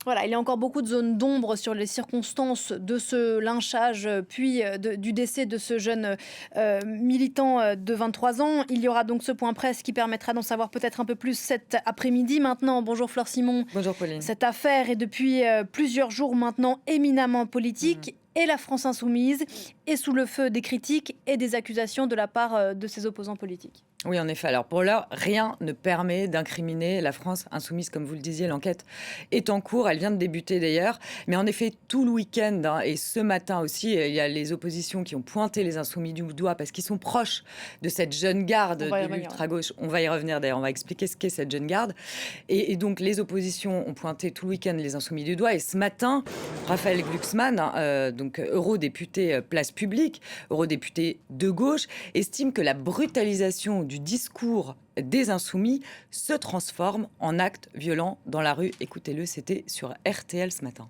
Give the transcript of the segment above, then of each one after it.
Voilà, il y a encore beaucoup de zones d'ombre sur les circonstances de ce lynchage, puis du décès de ce jeune militant de 23 ans. Il y aura donc ce point presse qui permettra d'en savoir peut-être un peu plus cet après-midi. Maintenant, bonjour Flore Simon. Bonjour Pauline. Cette affaire est depuis plusieurs jours maintenant éminemment politique. Et la France insoumise est sous le feu des critiques et des accusations de la part de ses opposants politiques. Oui, en effet. Alors pour l'heure, rien ne permet d'incriminer la France insoumise, comme vous le disiez. L'enquête est en cours, elle vient de débuter d'ailleurs. Mais en effet, tout le week-end et ce matin aussi, il y a les oppositions qui ont pointé les insoumis du doigt parce qu'ils sont proches de cette jeune garde de l'ultra-gauche. On va y revenir d'ailleurs, on va expliquer ce qu'est cette jeune garde. Et donc les oppositions ont pointé tout le week-end les insoumis du doigt. Et ce matin, Raphaël Glucksmann, donc eurodéputé Place Publique, eurodéputé de gauche, estime que la brutalisation du discours des insoumis se transforme en actes violents dans la rue. Écoutez-le, c'était sur RTL ce matin.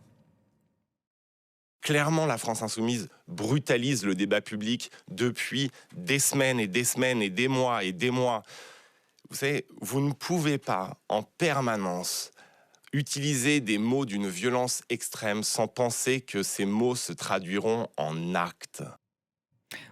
Clairement, la France insoumise brutalise le débat public depuis des semaines et des semaines et des mois et des mois. Vous savez, vous ne pouvez pas en permanence utiliser des mots d'une violence extrême sans penser que ces mots se traduiront en actes.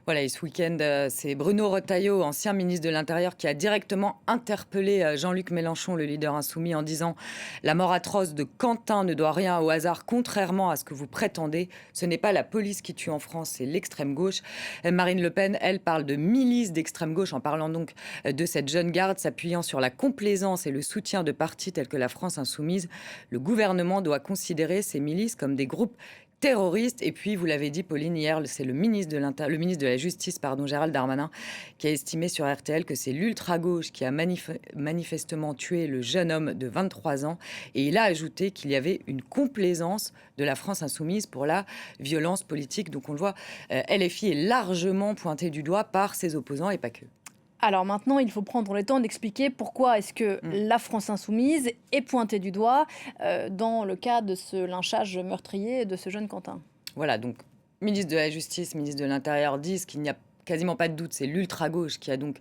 Voilà, et ce week-end, c'est Bruno Retailleau, ancien ministre de l'Intérieur, qui a directement interpellé Jean-Luc Mélenchon, le leader insoumis, en disant « La mort atroce de Quentin ne doit rien au hasard, contrairement à ce que vous prétendez. Ce n'est pas la police qui tue en France, c'est l'extrême gauche. » Marine Le Pen, elle, parle de milice d'extrême gauche, en parlant donc de cette jeune garde, s'appuyant sur la complaisance et le soutien de partis tels que la France insoumise. Le gouvernement doit considérer ces milices comme des groupes terroristes. Et puis, vous l'avez dit, Pauline, hier, c'est le ministre de la Justice, Gérald Darmanin, qui a estimé sur RTL que c'est l'ultra-gauche qui a manifestement tué le jeune homme de 23 ans. Et il a ajouté qu'il y avait une complaisance de la France insoumise pour la violence politique. Donc, on le voit, LFI est largement pointé du doigt par ses opposants et pas que. Alors maintenant, il faut prendre le temps d'expliquer pourquoi est-ce que la France insoumise est pointée du doigt dans le cas de ce lynchage meurtrier de ce jeune Quentin. Voilà, donc ministre de la Justice, ministre de l'Intérieur disent qu'il n'y a quasiment pas de doute, c'est l'ultra-gauche qui a donc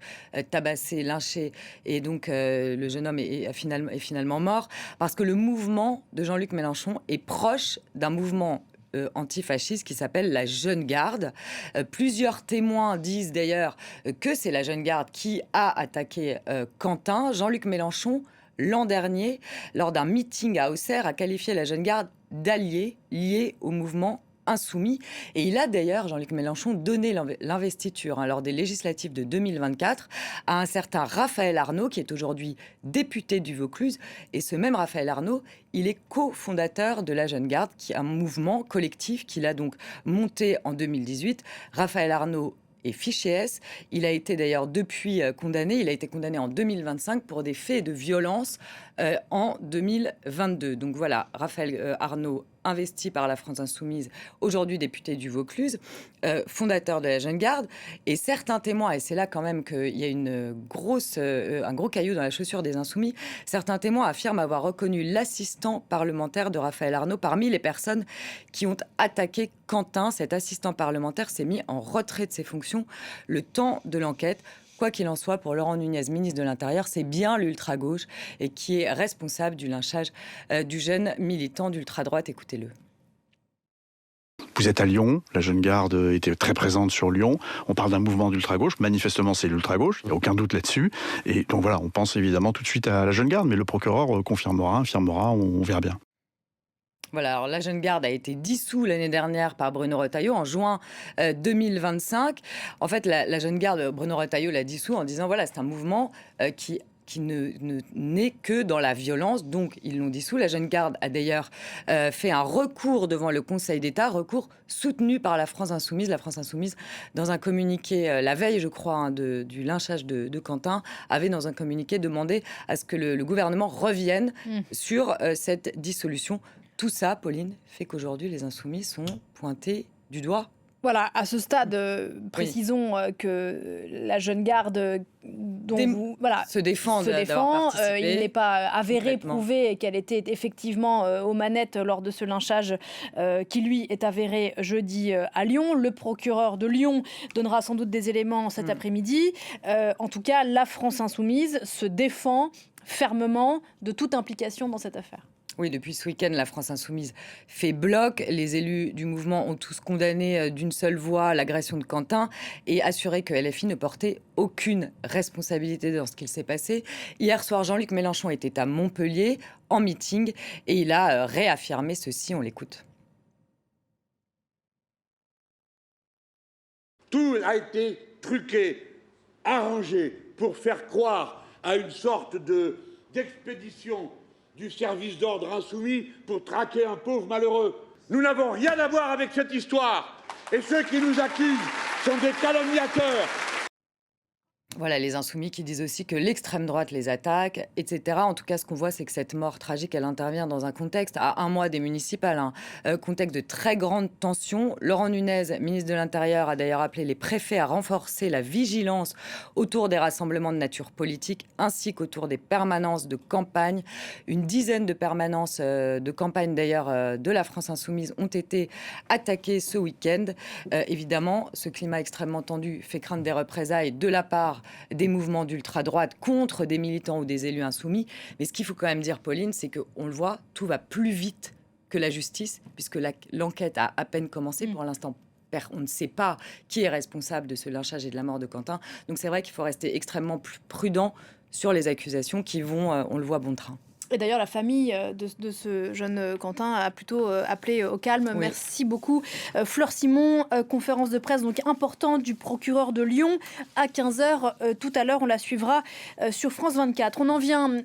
tabassé, lynché, et donc le jeune homme est finalement mort, parce que le mouvement de Jean-Luc Mélenchon est proche d'un mouvement antifasciste qui s'appelle la Jeune Garde. Plusieurs témoins disent d'ailleurs que c'est la Jeune Garde qui a attaqué Quentin. Jean-Luc Mélenchon, l'an dernier, lors d'un meeting à Auxerre, a qualifié la Jeune Garde d'allié lié au mouvement insoumis. Et il a d'ailleurs, Jean-Luc Mélenchon, donné l'investiture lors des législatives de 2024 à un certain Raphaël Arnaud, qui est aujourd'hui député du Vaucluse. Et ce même Raphaël Arnaud, il est cofondateur de la Jeune Garde, qui est un mouvement collectif qu'il a donc monté en 2018. Raphaël Arnaud est fiché S. Il a été d'ailleurs depuis condamné. Il a été condamné en 2025 pour des faits de violence en 2022. Donc voilà, Raphaël Arnaud, investi par la France insoumise, aujourd'hui député du Vaucluse, fondateur de la Jeune Garde. Et certains témoins, et c'est là quand même qu'il y a un gros caillou dans la chaussure des insoumis, certains témoins affirment avoir reconnu l'assistant parlementaire de Raphaël Arnaud parmi les personnes qui ont attaqué Quentin. Cet assistant parlementaire s'est mis en retrait de ses fonctions le temps de l'enquête. Quoi qu'il en soit, pour Laurent Nunez, ministre de l'Intérieur, c'est bien l'ultra-gauche et qui est responsable du lynchage du jeune militant d'ultra-droite. Écoutez-le. Vous êtes à Lyon, la Jeune Garde était très présente sur Lyon. On parle d'un mouvement d'ultra-gauche, manifestement c'est l'ultra-gauche, il n'y a aucun doute là-dessus. Et donc voilà, on pense évidemment tout de suite à la Jeune Garde, mais le procureur confirmera, infirmera, on verra bien. Voilà, alors la Jeune Garde a été dissous l'année dernière par Bruno Retailleau en juin 2025. En fait, la Jeune Garde, Bruno Retailleau l'a dissous en disant voilà, c'est un mouvement qui n'est que dans la violence, donc ils l'ont dissous. La Jeune Garde a d'ailleurs fait un recours devant le Conseil d'État, recours soutenu par la France insoumise. La France insoumise, dans un communiqué, la veille, je crois, du lynchage de Quentin, avait dans un communiqué demandé à ce que le gouvernement revienne sur cette dissolution. Tout ça, Pauline, fait qu'aujourd'hui, les insoumis sont pointés du doigt. Voilà, à ce stade, précisons que la Jeune Garde se défend. Il n'est pas avéré, prouvé qu'elle était effectivement aux manettes lors de ce lynchage qui, lui, est avéré jeudi à Lyon. Le procureur de Lyon donnera sans doute des éléments cet après-midi. En tout cas, la France insoumise se défend fermement de toute implication dans cette affaire. Oui, depuis ce week-end, la France insoumise fait bloc. Les élus du mouvement ont tous condamné d'une seule voix l'agression de Quentin et assuré que LFI ne portait aucune responsabilité dans ce qu'il s'est passé. Hier soir, Jean-Luc Mélenchon était à Montpellier en meeting et il a réaffirmé ceci. On l'écoute. Tout a été truqué, arrangé pour faire croire à une sorte d'expédition du service d'ordre insoumis pour traquer un pauvre malheureux. Nous n'avons rien à voir avec cette histoire. Et ceux qui nous accusent sont des calomniateurs. Voilà, les insoumis qui disent aussi que l'extrême droite les attaque, etc. En tout cas, ce qu'on voit, c'est que cette mort tragique, elle intervient dans un contexte, à un mois des municipales, contexte de très grande tension. Laurent Nunez, ministre de l'Intérieur, a d'ailleurs appelé les préfets à renforcer la vigilance autour des rassemblements de nature politique, ainsi qu'autour des permanences de campagne. Une dizaine de permanences de campagne, d'ailleurs, de la France insoumise ont été attaquées ce week-end. Évidemment, ce climat extrêmement tendu fait craindre des représailles de la part des mouvements d'ultra-droite contre des militants ou des élus insoumis. Mais ce qu'il faut quand même dire, Pauline, c'est qu'on le voit, tout va plus vite que la justice, puisque l'enquête a à peine commencé. Pour l'instant, on ne sait pas qui est responsable de ce lynchage et de la mort de Quentin. Donc c'est vrai qu'il faut rester extrêmement prudent sur les accusations qui vont, on le voit, bon train. Et d'ailleurs, la famille de ce jeune Quentin a plutôt appelé au calme. Oui. Merci beaucoup. Fleur Simon, conférence de presse donc importante du procureur de Lyon à 15h. Tout à l'heure, on la suivra sur France 24. On en vient